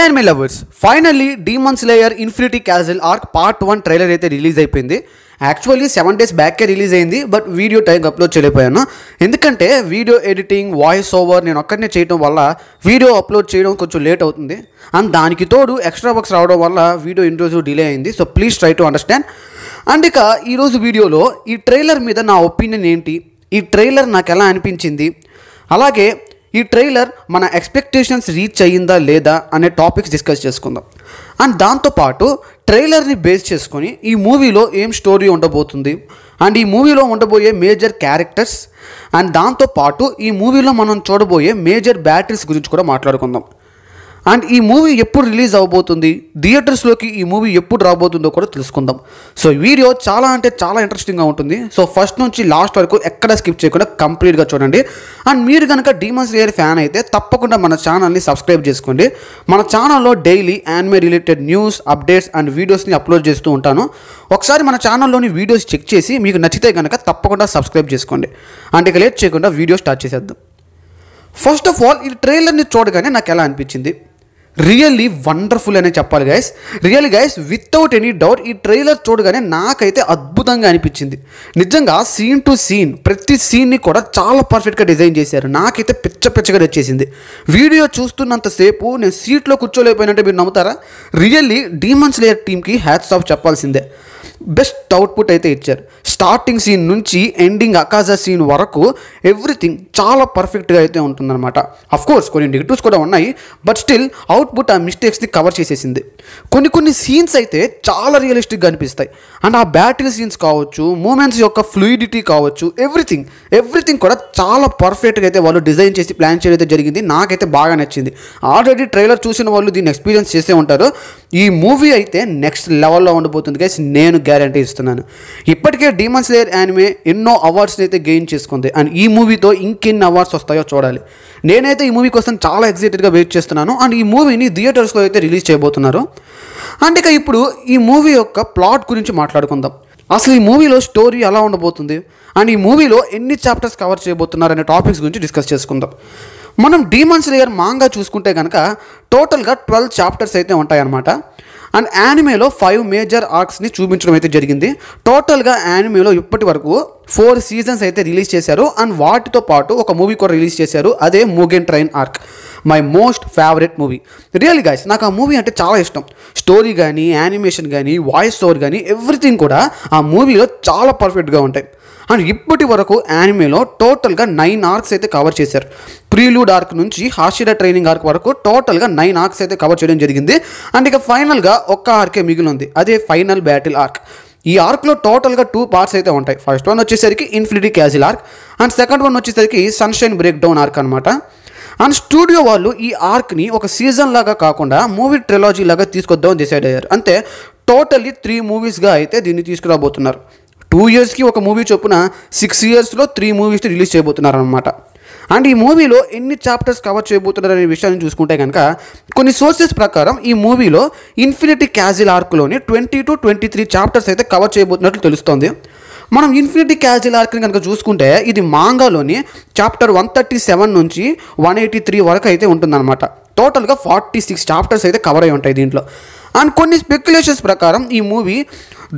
anime lovers, finally Demon Slayer Infinity Castle Arc Part 1 trailer అయితే release అయిపోయింది. Actually 7 days బ్యాకే release అయింది, but video టైంకి upload చేయలేకపోయాను. ఎందుకంటే వీడియో ఎడిటింగ్, వాయిస్ ఓవర్ నేను ఒక్కడనే చేయడం వల్ల వీడియో అప్లోడ్ చేయడం కొంచెం లేట్ అవుతుంది. అండ్ దానికి తోడు ఎక్స్ట్రా వర్క్స్ రావడం వల్ల వీడియో ఇంట్రోస్ డిలే అయింది. So please try to understand. And ఇక ఈరోజు వీడియోలో ఈ ట్రైలర్ మీద నా ఒపీనియన్ ఏంటి, ఈ ట్రైలర్ నాకు ఎలా అనిపించింది, అలాగే ఈ ట్రైలర్ మన ఎక్స్పెక్టేషన్స్ రీచ్ అయ్యిందా లేదా అనే టాపిక్స్ డిస్కస్ చేసుకుందాం. అండ్ దాంతోపాటు ట్రైలర్ని బేస్ చేసుకొని ఈ మూవీలో ఏం స్టోరీ ఉండబోతుంది, అండ్ ఈ మూవీలో ఉండబోయే మేజర్ క్యారెక్టర్స్, అండ్ దాంతోపాటు ఈ మూవీలో మనం చూడబోయే మేజర్ బ్యాటిల్స్ గురించి కూడా మాట్లాడుకుందాం. అండ్ ఈ మూవీ ఎప్పుడు రిలీజ్ అవబోతుంది, థియేటర్స్లోకి ఈ మూవీ ఎప్పుడు రాబోతుందో కూడా తెలుసుకుందాం. సో వీడియో చాలా అంటే చాలా ఇంట్రెస్టింగ్గా ఉంటుంది. సో ఫస్ట్ నుంచి లాస్ట్ వరకు ఎక్కడ స్కిప్ చేయకుండా కంప్లీట్గా చూడండి. అండ్ మీరు కనుక డీమన్ స్లేయర్ ఫ్యాన్ అయితే తప్పకుండా మన ఛానల్ని సబ్స్క్రైబ్ చేసుకోండి. మన ఛానల్లో daily anime related news, updates and వీడియోస్ని అప్లోడ్ చేస్తూ ఉంటాను. ఒకసారి మన ఛానల్లోని వీడియోస్ చెక్ చేసి మీకు నచ్చితే కనుక తప్పకుండా సబ్స్క్రైబ్ చేసుకోండి. అండ్ ఇక లేట్ చేయకుండా వీడియో స్టార్ట్ చేసేద్దాం. ఫస్ట్ ఆఫ్ ఆల్ ఈ ట్రైలర్ని చూడగానే నాకు ఎలా అనిపించింది, రియల్లీ వండర్ఫుల్ అనే చెప్పాలి guys. Really guys, without any doubt ఈ ట్రైలర్ చూడగానే నాకైతే అద్భుతంగా అనిపించింది. నిజంగా సీన్ టు సీన్ ప్రతి సీన్ని కూడా చాలా పర్ఫెక్ట్గా డిజైన్ చేశారు. నాకైతే పిచ్చగా నచ్చేసింది. వీడియో చూస్తున్నంతసేపు నేను సీట్లో కూర్చోలేకపోయినట్టే మీరు నమ్ముతారా? రియల్లీ డీమన్ స్లేయర్ టీమ్కి హ్యాట్స్ ఆఫ్ చెప్పాల్సిందే. బెస్ట్ అవుట్పుట్ అయితే ఇచ్చారు. స్టార్టింగ్ సీన్ నుంచి ఎండింగ్ అకాజా సీన్ వరకు ఎవ్రీథింగ్ చాలా పర్ఫెక్ట్గా అయితే ఉంటుందన్నమాట. అఫ్కోర్స్ కొన్ని నెగిటివ్స్ కూడా ఉన్నాయి, బట్ స్టిల్ అవుట్పుట్ ఆ మిస్టేక్స్ని కవర్ చేసేసింది. కొన్ని సీన్స్ అయితే చాలా రియలిస్టిక్గా అనిపిస్తాయి. అండ్ ఆ బ్యాటిల్ సీన్స్ కావచ్చు, మూమెంట్స్ యొక్క ఫ్లూయిడిటీ కావచ్చు, ఎవ్రీథింగ్ కూడా చాలా పర్ఫెక్ట్గా అయితే వాళ్ళు డిజైన్ చేసి ప్లాన్ చేయడం అయితే జరిగింది. నాకైతే బాగా నచ్చింది. ఆల్రెడీ ట్రైలర్ చూసిన వాళ్ళు దీన్ని ఎక్స్పీరియన్స్ చేసే ఉంటారు. ఈ మూవీ అయితే నెక్స్ట్ లెవెల్లో ఉండబోతుంది గైస్, నేను గ్యారంటీ ఇస్తున్నాను. ఇప్పటికే డీమన్ స్లేయర్ యానిమే ఎన్నో అవార్డ్స్ని అయితే గెయిన్ చేసుకుంది. అండ్ ఈ మూవీతో ఇంకెన్ని అవార్డ్స్ వస్తాయో చూడాలి. నేనైతే ఈ మూవీ కోసం చాలా ఎక్సైటెడ్గా వెయిట్ చేస్తున్నాను. అండ్ ఈ మూవీని థియేటర్స్లో అయితే రిలీజ్ చేయబోతున్నారు. అండ్ ఇక ఇప్పుడు ఈ మూవీ యొక్క ప్లాట్ గురించి మాట్లాడుకుందాం. అసలు ఈ మూవీలో స్టోరీ ఎలా ఉండబోతుంది, అండ్ ఈ మూవీలో ఎన్ని చాప్టర్స్ కవర్ చేయబోతున్నారు అనే టాపిక్స్ గురించి డిస్కస్ చేసుకుందాం. మనం డీమన్ స్లేయర్ మాంగా చూసుకుంటే కనుక టోటల్గా 12 చాప్టర్స్ అయితే ఉంటాయన్నమాట. అండ్ యానిమేలో 5 మేజర్ ఆర్క్స్ని చూపించడం అయితే జరిగింది. టోటల్గా యానిమేలో ఇప్పటి వరకు 4 సీజన్స్ అయితే రిలీజ్ చేశారు. అండ్ వాటితో పాటు ఒక మూవీ కూడా రిలీజ్ చేశారు, అదే Mugen train arc. My most favourite movie. Really guys, నాకు ఆ మూవీ అంటే చాలా ఇష్టం. స్టోరీ కానీ, యానిమేషన్ కానీ, వాయిస్ ఓవర్ కానీ ఎవ్రీథింగ్ కూడా ఆ మూవీలో చాలా పర్ఫెక్ట్గా ఉంటాయి. అండ్ ఇప్పటి వరకు యానిమేలో టోటల్గా 9 ఆర్క్స్ అయితే కవర్ చేశారు. ప్రీలూడ్ ఆర్క్ నుంచి హాషిరా ట్రైనింగ్ ఆర్క్ వరకు టోటల్గా 9 ఆర్క్స్ అయితే కవర్ చేయడం జరిగింది. అండ్ ఇక ఫైనల్గా ఒక్క ఆర్కే మిగిలింది, అదే ఫైనల్ బ్యాటిల్ ఆర్క్. ఈ ఆర్క్లో టోటల్గా 2 పార్ట్స్ అయితే ఉంటాయి. ఫస్ట్ వన్ వచ్చేసరికి infinity castle arc, and second one వచ్చేసరికి సన్షైన్ బ్రేక్ డౌన్ ఆర్క్ అనమాట. అండ్ స్టూడియో వాళ్ళు ఈ ఆర్క్ని ఒక సీజన్ లాగా కాకుండా మూవీ ట్రిలాజీ లాగా తీసుకొద్దామని డిసైడ్ అయ్యారు. అంతే టోటల్లీ 3 మూవీస్గా అయితే దీన్ని తీసుకురాబోతున్నారు. 2 yearsకి ఒక మూవీ చొప్పున 6 yearsలో 3 మూవీస్ రిలీజ్ చేయబోతున్నారు అనమాట. అండ్ ఈ మూవీలో ఎన్ని చాప్టర్స్ కవర్ చేయబోతున్నారు అనే విషయాన్ని చూసుకుంటే కనుక కొన్ని సోర్సెస్ ప్రకారం ఈ మూవీలో ఇన్ఫినిటీ క్యాజిల్ ఆర్క్లోని 20 to 23 చాప్టర్స్ అయితే కవర్ చేయబోతున్నట్లు తెలుస్తోంది. మనం ఇన్ఫినిటీ క్యాజిల్ ఆర్క్ని కనుక చూసుకుంటే ఇది మాంగాలోని చాప్టర్ 137 నుంచి 183 వరకు అయితే ఉంటుందన్నమాట. టోటల్గా 46 చాప్టర్స్ అయితే కవర్ అయి ఉంటాయి దీంట్లో. అండ్ కొన్ని స్పెక్యులేషన్స్ ప్రకారం ఈ మూవీ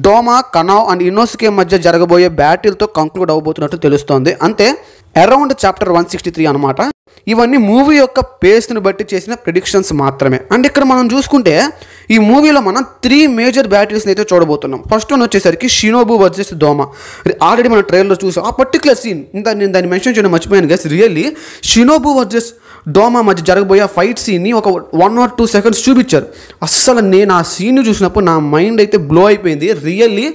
డోమా, కనావ్ అండ్ ఇనోసుకే మధ్య జరగబోయే బ్యాటిల్తో కంక్లూడ్ అవబోతున్నట్టు తెలుస్తోంది. అంతే అరౌండ్ చాప్టర్ 163 అనమాట. ఇవన్నీ మూవీ యొక్క పేస్ని బట్టి చేసిన ప్రిడిక్షన్స్ మాత్రమే. అండ్ ఇక్కడ మనం చూసుకుంటే ఈ మూవీలో మనం 3 మేజర్ బ్యాటిల్స్ని అయితే చూడబోతున్నాం. ఫస్ట్ వన్ వచ్చేసరికి షినోబు వర్సెస్ డోమా. ఆల్రెడీ మనం ట్రైలర్లో చూసాం ఆ పర్టికులర్ సీన్. నేను దాన్ని మెన్షన్ చేయడం మర్చిపోయాను గైస్. రియల్లీ షినోబు వర్సెస్ డోమా మధ్య జరగబోయే ఫైట్ సీన్ని ఒక 1 or 2 seconds చూపించారు. అస్సలు నేను ఆ సీన్ చూసినప్పుడు నా మైండ్ అయితే బ్లో అయిపోయింది. రియల్లీ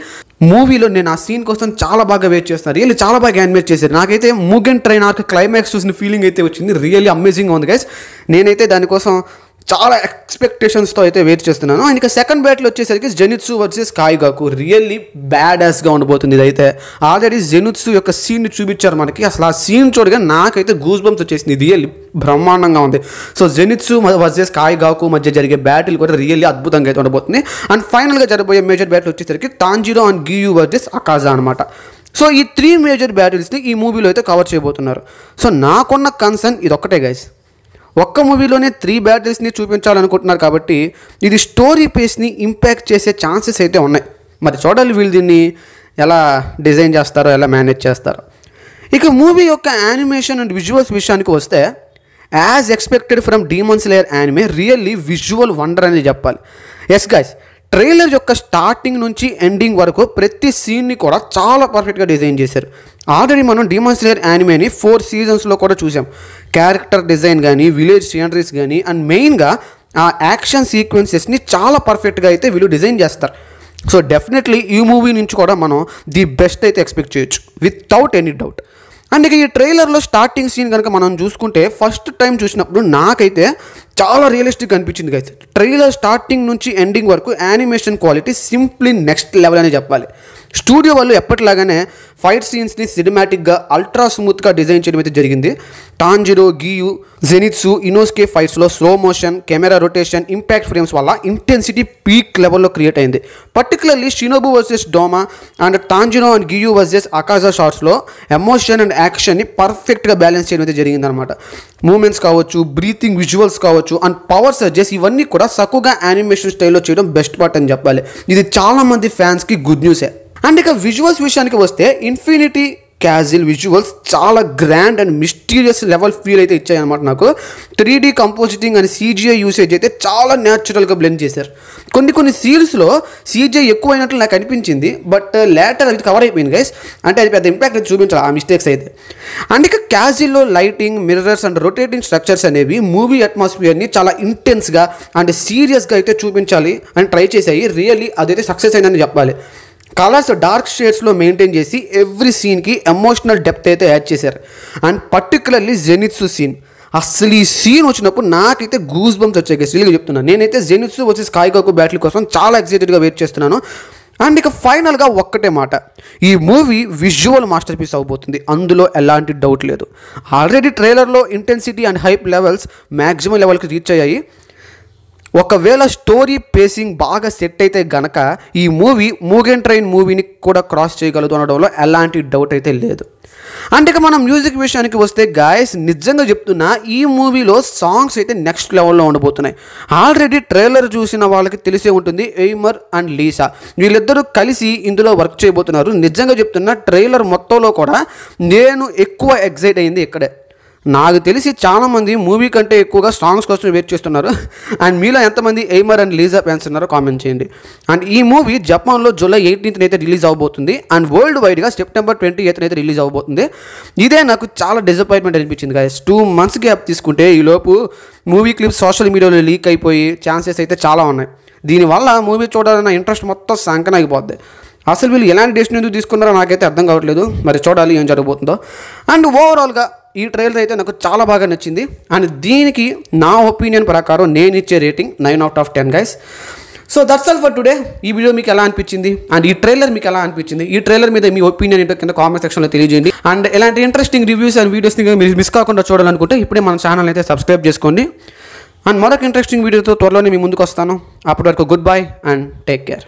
మూవీలో నేను ఆ సీన్ కోసం చాలా బాగా వెయిట్ చేస్తాను. రియల్లీ చాలా బాగా యానిమేట్ చేశారు. నాకైతే ముగెన్ ట్రైన్ ఆర్క్ క్లైమాక్స్ చూసిన ఫీలింగ్ అయితే వచ్చింది. రియల్లీ అమేజింగ్గా ఉంది గైస్. నేనైతే దానికోసం చాలా ఎక్స్పెక్టేషన్స్తో అయితే వెయిట్ చేస్తున్నాను. అండ్ ఇక సెకండ్ బ్యాటిల్ వచ్చేసరికి జెనిత్సు వర్సెస్ కాయిగాకు. రియల్లీ బ్యాడ్ యాస్గా ఉండబోతుంది ఇదైతే. ఆల్రెడీ జెనిత్సు యొక్క సీన్ని చూపించారు మనకి. అసలు ఆ సీన్ చూడగా నాకైతే గూస్ బంప్స్ వచ్చేసింది. రియల్లీ బ్రహ్మాండంగా ఉంది. సో జెనిత్సు వర్సెస్ కాయిగాకు మధ్య జరిగే బ్యాటిల్ కూడా రియల్లీ అద్భుతంగా అయితే ఉండబోతుంది. అండ్ ఫైనల్గా జరగబోయే మేజర్ బ్యాటిల్ వచ్చేసరికి తాంజిరో అండ్ గియు వర్సెస్ అకాజా అనమాట. సో ఈ 3 మేజర్ బ్యాటిల్స్ని ఈ మూవీలో అయితే కవర్ చేయబోతున్నారు. సో నాకున్న కన్సర్న్ ఇది ఒక్కటే గైస్. ఒక్క మూవీలోనే 3 బ్యాటిల్స్ని చూపించాలనుకుంటున్నారు కాబట్టి ఇది స్టోరీ పేస్ని ఇంపాక్ట్ చేసే ఛాన్సెస్ అయితే ఉన్నాయి. మరి చూడాలి వీళ్ళు దీన్ని ఎలా డిజైన్ చేస్తారో, ఎలా మేనేజ్ చేస్తారో. ఇక మూవీ యొక్క యానిమేషన్ అండ్ విజువల్స్ విషయానికి వస్తే as expected from demon slayer anime really visual wonder అని చెప్పాలి. ఎస్ గైస్, ట్రైలర్ యొక్క స్టార్టింగ్ నుంచి ఎండింగ్ వరకు ప్రతి సీన్ని కూడా చాలా పర్ఫెక్ట్గా డిజైన్ చేశారు. ఆల్రెడీ మనం డీమన్ స్లేయర్ యానిమేని 4 సీజన్స్లో కూడా చూసాం. క్యారెక్టర్ డిజైన్ కానీ, విలేజ్ సీనరీస్ కానీ, అండ్ మెయిన్గా ఆ యాక్షన్ సీక్వెన్సెస్ని చాలా పర్ఫెక్ట్గా అయితే వీళ్ళు డిజైన్ చేస్తారు. సో డెఫినెట్లీ ఈ మూవీ నుంచి కూడా మనం ది బెస్ట్ అయితే ఎక్స్పెక్ట్ చేయొచ్చు వితౌట్ ఎనీ డౌట్. అండ్ ఇక ఈ ట్రైలర్లో స్టార్టింగ్ సీన్ కనుక మనం చూసుకుంటే ఫస్ట్ టైం చూసినప్పుడు నాకైతే చాలా రియలిస్టిక్ అనిపించింది గైస్. ట్రైలర్ స్టార్టింగ్ నుంచి ఎండింగ్ వరకు animation quality simply next level అని చెప్పాలి. స్టూడియో వాళ్ళు ఎప్పటిలాగానే ఫైట్ సీన్స్ని సినిమాటిక్గా అల్ట్రా స్మూత్గా డిజైన్ చేయడం అయితే జరిగింది. టాంజిరో, గియు, జెనిత్సు, ఇనోస్కే ఫైట్స్లో slow motion, camera rotation, impact frames వల్ల ఇంటెన్సిటీ పీక్ లెవెల్లో క్రియేట్ అయింది. Particularly Shinobu versus Doma and Tanjiro and Giyu versus Akaza షాట్స్లో ఎమోషన్ అండ్ యాక్షన్ని పర్ఫెక్ట్గా బ్యాలెన్స్ చేయడం అయితే జరిగిందనమాట. మూమెంట్స్ కావచ్చు, బ్రీతింగ్ విజువల్స్ కావచ్చు, అండ్ పవర్ సర్జెస్ ఇవన్నీ కూడా సకుగా యానిమేషన్ స్టైల్లో చేయడం బెస్ట్ పార్ట్ అని చెప్పాలి. ఇది చాలామంది ఫ్యాన్స్కి గుడ్ న్యూసే. అండ్ ఇక విజువల్స్ విషయానికి వస్తే ఇన్ఫినిటీ క్యాజిల్ విజువల్స్ చాలా grand and mysterious level feel అయితే ఇచ్చాయన్నమాట. నాకు 3D compositing and CGI usage అయితే చాలా న్యాచురల్గా బ్లెండ్ చేశారు. కొన్ని సీన్స్లో CGI ఎక్కువైనట్లు నాకు అనిపించింది, బట్ లేటర్ అది కవర్ అయిపోయింది గైస్. అంటే అది పెద్ద ఇంపాక్ట్ అయితే చూపించాలి ఆ మిస్టేక్స్ అయితే. అండ్ ఇక క్యాజిల్లో lighting, mirrors and rotating structures అనేవి మూవీ అట్మాస్ఫియర్ని చాలా ఇంటెన్స్గా అండ్ సీరియస్గా అయితే చూపించాలి అని ట్రై చేశాయి. రియల్లీ అదైతే సక్సెస్ అయిందని చెప్పాలి. కలర్స్ డార్క్ షేడ్స్లో మెయింటైన్ చేసి ఎవ్రీ సీన్కి ఎమోషనల్ డెప్త్ అయితే యాడ్ చేశారు. అండ్ పర్టికులర్లీ జెనిత్సు సీన్, అసలు ఈ సీన్ వచ్చినప్పుడు నాకైతే గూస్ బంప్స్ వచ్చాయి గైస్. రియల్గా చెప్తున్నాను, నేనైతే జెనిత్సు వర్సెస్ కాయిగాకు బ్యాటిల్ కోసం చాలా ఎక్సైటెడ్గా వెయిట్ చేస్తున్నాను. అండ్ ఇక ఫైనల్గా ఒక్కటే మాట, ఈ మూవీ విజువల్ మాస్టర్ పీస్ అవబోతుంది, అందులో ఎలాంటి డౌట్ లేదు. ఆల్రెడీ ట్రైలర్లో intensity and hype levels maximum లెవెల్కి రీచ్ అయ్యాయి. ఒకవేళ స్టోరీ పేసింగ్ బాగా సెట్ అయితే గనక ఈ మూవీ మూగన్ ట్రైన్ మూవీని కూడా క్రాస్ చేయగలదు అనడంలో ఎలాంటి డౌట్ అయితే లేదు. అంటే ఇక మనం మ్యూజిక్ విషయానికి వస్తే గాయస్, నిజంగా చెప్తున్నా ఈ మూవీలో సాంగ్స్ అయితే నెక్స్ట్ లెవెల్లో ఉండబోతున్నాయి. ఆల్రెడీ ట్రైలర్ చూసిన వాళ్ళకి తెలిసే ఉంటుంది, ఎయిమర్ అండ్ లీసా వీళ్ళిద్దరూ కలిసి ఇందులో వర్క్ చేయబోతున్నారు. నిజంగా చెప్తున్నా ట్రైలర్ మొత్తంలో కూడా నేను ఎక్కువ ఎక్సైట్ అయింది ఇక్కడే. నాకు తెలిసి చాలామంది మూవీ కంటే ఎక్కువగా సాంగ్స్ కోసం వెయిట్ చేస్తున్నారు. అండ్ మీలో ఎంతమంది ఎయిమర్ అండ్ లీజా ఫ్యాన్స్ ఉన్నారో కామెంట్ చేయండి. అండ్ ఈ మూవీ జపాన్లో జూలై 18th అయితే రిలీజ్ అవబోతుంది. అండ్ వరల్డ్ వైడ్గా September 28th అయితే రిలీజ్ అవబోతుంది. ఇదే నాకు చాలా డిసప్పాయింట్మెంట్ అనిపించింది గాయస్. 2 months గ్యాప్ తీసుకుంటే ఈలోపు మూవీ క్లిప్స్ సోషల్ మీడియాలో లీక్ అయిపోయి ఛాన్సెస్ అయితే చాలా ఉన్నాయి. దీనివల్ల మూవీ చూడాలన్న ఇంట్రెస్ట్ మొత్తం సంకనాగిపోద్ది. అసలు వీళ్ళు ఎలాంటి డెసిషన్ ఎందుకు తీసుకున్నారో నాకైతే అర్థం కావట్లేదు. మరి చూడాలి ఏం జరగబోతుందో. అండ్ ఓవరాల్గా ఈ ట్రైలర్ అయితే నాకు చాలా బాగా నచ్చింది. అండ్ దీనికి నా ఒపీనియన్ ప్రకారం నేను ఇచ్చే rating 9 out of 10 guys. So that's all for today. ఈ వీడియో మీకు ఎలా అనిపించింది అండ్ ఈ ట్రైలర్ మీకు ఎలా అనిపించింది, ఈ ట్రైలర్ మీద మీ ఒపీనియన్ ఏంటో కింద కామెంట్ సెక్షన్లో తెలియజేయండి. అండ్ ఇలాంటి ఇంట్రెస్టింగ్ రివ్యూస్ అండ్ వీడియోస్ని మీరు మిస్ కాకుండా చూడాలనుకుంటే ఇప్పుడే మన ఛానల్ అయితే సబ్స్క్రైబ్ చేసుకోండి. అండ్ మరొక ఇంట్రెస్టింగ్ వీడియోతో త్వరలోనే మీ ముందుకు వస్తాను. అప్పటి వరకు good bye and take care.